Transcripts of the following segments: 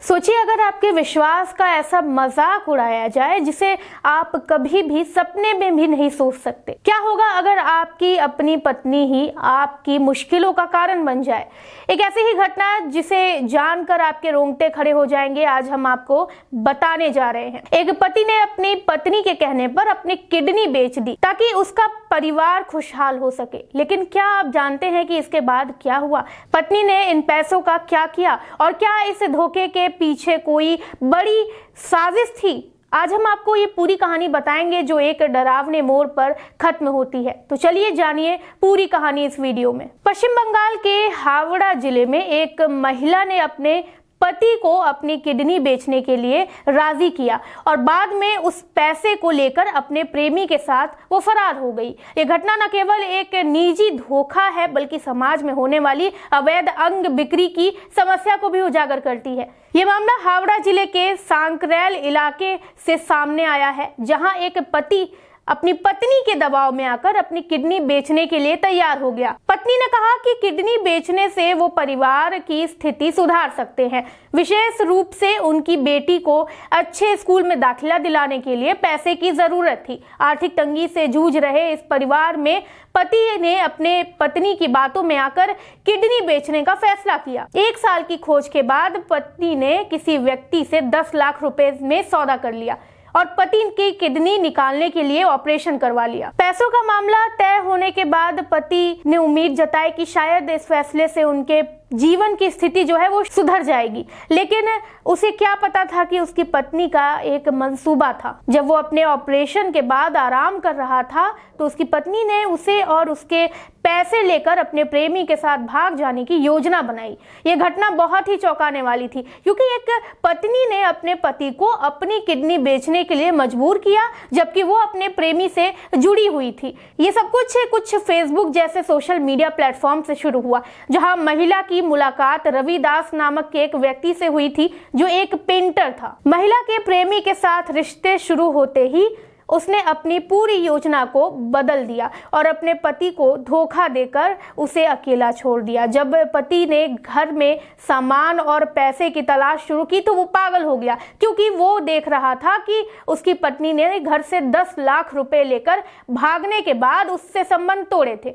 सोचिए अगर आपके विश्वास का ऐसा मजाक उड़ाया जाए जिसे आप कभी भी सपने में भी नहीं सोच सकते। क्या होगा अगर आपकी अपनी पत्नी ही आपकी मुश्किलों का कारण बन जाए। एक ऐसी ही घटना जिसे जानकर आपके रोंगटे खड़े हो जाएंगे आज हम आपको बताने जा रहे हैं। एक पति ने अपनी पत्नी के कहने पर अपनी किडनी बेच दी ताकि उसका परिवार खुशहाल हो सके। लेकिन क्या आप जानते हैं कि इसके बाद क्या हुआ? पत्नी ने इन पैसों का क्या किया और क्या इस धोखे के पीछे कोई बड़ी साजिश थी? आज हम आपको ये पूरी कहानी बताएंगे जो एक डरावने मोड़ पर खत्म होती है। तो चलिए जानिए पूरी कहानी इस वीडियो में। पश्चिम बंगाल के हावड़ा जिले में एक महिला ने अपने पति को अपनी किडनी बेचने के लिए राजी किया और बाद में उस पैसे को लेकर अपने प्रेमी के साथ वो फरार हो गई। ये घटना न केवल एक निजी धोखा है बल्कि समाज में होने वाली अवैध अंग बिक्री की समस्या को भी उजागर करती है। ये मामला हावड़ा जिले के सांकरैल इलाके से सामने आया है, जहां एक पति अपनी पत्नी के दबाव में आकर अपनी किडनी बेचने के लिए तैयार हो गया। पत्नी ने कहा कि किडनी बेचने से वो परिवार की स्थिति सुधार सकते हैं। विशेष रूप से उनकी बेटी को अच्छे स्कूल में दाखिला दिलाने के लिए पैसे की जरूरत थी। आर्थिक तंगी से जूझ रहे इस परिवार में पति ने अपने पत्नी की बातों में आकर किडनी बेचने का फैसला किया। 1 साल की खोज के बाद पत्नी ने किसी व्यक्ति से 10 लाख रुपए में सौदा कर लिया और पति की किडनी निकालने के लिए ऑपरेशन करवा लिया। पैसों का मामला तय होने के बाद पति ने उम्मीद जताई कि शायद इस फैसले से उनके जीवन की स्थिति जो है वो सुधर जाएगी। लेकिन उसे क्या पता था कि उसकी पत्नी का एक मंसूबा था। जब वो अपने ऑपरेशन के बाद आराम कर रहा था तो उसकी पत्नी ने उसे और उसके पैसे लेकर अपने प्रेमी के साथ भाग जाने की योजना बनाई। ये घटना बहुत ही चौंकाने वाली थी क्योंकि एक पत्नी ने अपने पति को अपनी किडनी बेचने के लिए मजबूर किया जबकि वो अपने प्रेमी से जुड़ी हुई थी। ये सब कुछ फेसबुक जैसे सोशल मीडिया प्लेटफॉर्म से शुरू हुआ, जहां महिला की मुलाकात रविदास नामक के एक व्यक्ति से हुई थी जो एक पेंटर था। महिला के प्रेमी के साथ रिश्ते शुरू होते ही उसने अपनी पूरी योजना को बदल दिया और अपने पति को धोखा देकर उसे अकेला छोड़ दिया। जब पति ने घर में सामान और पैसे की तलाश शुरू की तो वो पागल हो गया क्योंकि वो देख रहा था कि उसकी पत्नी ने घर से 10 लाख रुपए लेकर भागने के बाद उससे संबंध तोड़े थे।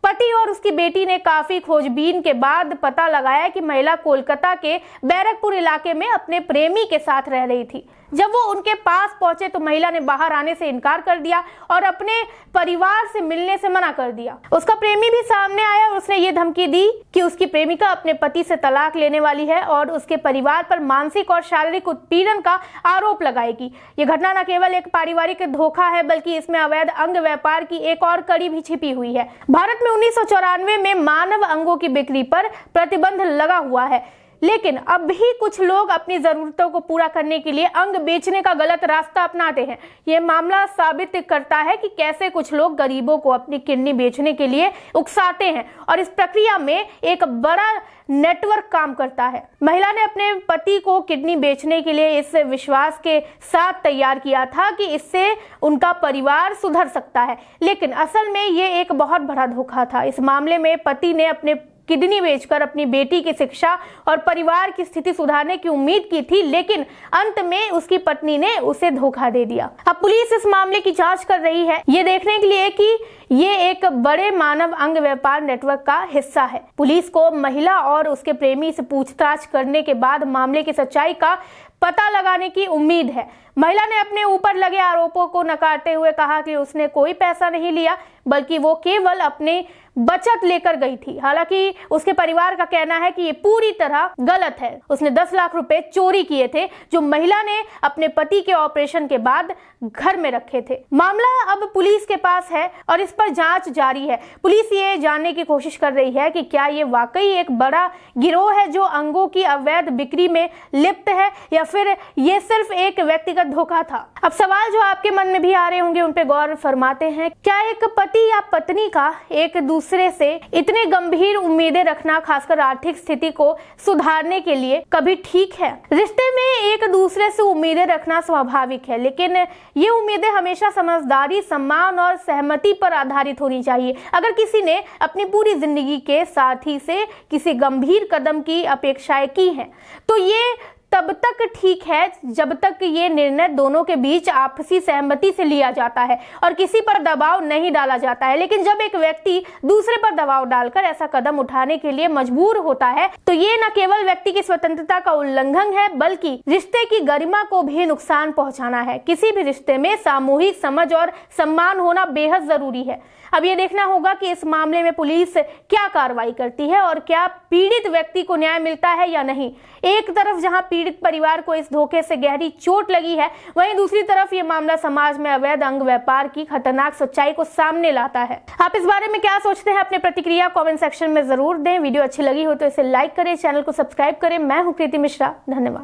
पति और उसकी बेटी ने काफी खोजबीन के बाद पता लगाया कि महिला कोलकाता के बैरकपुर इलाके में अपने प्रेमी के साथ रह रही थी। जब वो उनके पास पहुंचे तो महिला ने बाहर आने से इनकार कर दिया और अपने परिवार से मिलने से मना कर दिया। उसका प्रेमी भी सामने आया और उसने ये धमकी दी कि उसकी प्रेमिका अपने पति से तलाक लेने वाली है और उसके परिवार पर मानसिक और शारीरिक उत्पीड़न का आरोप लगाएगी। ये घटना न केवल एक पारिवारिक धोखा है बल्कि इसमें अवैध अंग व्यापार की एक और कड़ी भी छिपी हुई है। भारत में 1994 में मानव अंगों की बिक्री पर प्रतिबंध लगा हुआ है, लेकिन अब भी कुछ लोग अपनी जरूरतों को पूरा करने के लिए अंग बेचने का गलत रास्ता अपनाते हैं। यह मामला साबित करता है कि कैसे कुछ लोग गरीबों को अपनी किडनी बेचने के लिए उकसाते हैं और इस प्रक्रिया में एक बड़ा नेटवर्क काम करता है। महिला ने अपने पति को किडनी बेचने के लिए इस विश्वास के साथ तैयार किया था कि इससे उनका परिवार सुधर सकता है, लेकिन असल में ये एक बहुत बड़ा धोखा था। इस मामले में पति ने अपने किडनी बेचकर अपनी बेटी की शिक्षा और परिवार की स्थिति सुधारने की उम्मीद की थी, लेकिन अंत में उसकी पत्नी ने उसे धोखा दे दिया। अब पुलिस इस मामले की जांच कर रही है ये देखने के लिए कि ये एक बड़े मानव अंग व्यापार नेटवर्क का हिस्सा है। पुलिस को महिला और उसके प्रेमी से पूछताछ करने के बाद मामले की सच्चाई का पता लगाने की उम्मीद है। महिला ने अपने ऊपर लगे आरोपों को नकारते हुए कहा कि उसने कोई पैसा नहीं लिया बल्कि वो केवल अपने बचत लेकर गई थी। हालांकि उसके परिवार का कहना है कि ये पूरी तरह गलत है। उसने 10 लाख रुपए चोरी किए थे जो महिला ने अपने पति के ऑपरेशन के बाद घर में रखे थे। मामला अब पुलिस के पास है और इस पर जांच जारी है। पुलिस ये जानने की कोशिश कर रही है कि क्या ये वाकई एक बड़ा गिरोह है जो अंगों की अवैध बिक्री में लिप्त है या फिर ये सिर्फ एक व्यक्तिगत धोखा था। अब सवाल जो आपके मन में भी आ रहे होंगे उन पे गौर फरमाते हैं। क्या एक पति या पत्नी का एक दूसरे से इतने गंभीर उम्मीदें रखना, खासकर आर्थिक स्थिति को सुधारने के लिए, कभी ठीक है? रिश्ते में एक दूसरे से उम्मीदें रखना स्वाभाविक है, लेकिन ये उम्मीदें हमेशा समझदारी, सम्मान और सहमति पर आधारित होनी चाहिए। अगर किसी ने अपनी पूरी जिंदगी के साथी से किसी गंभीर कदम की अपेक्षाएं की हैं तो ये तब ठीक है जब तक ये निर्णय दोनों के बीच आपसी सहमति से लिया जाता है और किसी पर दबाव नहीं डाला जाता है। लेकिन जब एक व्यक्ति दूसरे पर दबाव डालकर ऐसा कदम उठाने के लिए मजबूर होता है तो ये न केवल व्यक्ति की स्वतंत्रता का उल्लंघन है बल्कि रिश्ते की गरिमा को भी नुकसान पहुंचाना है। किसी भी रिश्ते में सामूहिक समझ और सम्मान होना बेहद जरूरी है। अब ये देखना होगा कि इस मामले में पुलिस क्या कार्रवाई करती है और क्या पीड़ित व्यक्ति को न्याय मिलता है या नहीं। एक तरफ जहां पीड़ित परिवार को इस धोखे से गहरी चोट लगी है, वहीं दूसरी तरफ ये मामला समाज में अवैध अंग व्यापार की खतरनाक सच्चाई को सामने लाता है। आप इस बारे में क्या सोचते हैं? अपनी प्रतिक्रिया कमेंट सेक्शन में जरूर दें। वीडियो अच्छी लगी हो तो इसे लाइक करें, चैनल को सब्सक्राइब करें। मैं हूं कृति मिश्रा, धन्यवाद।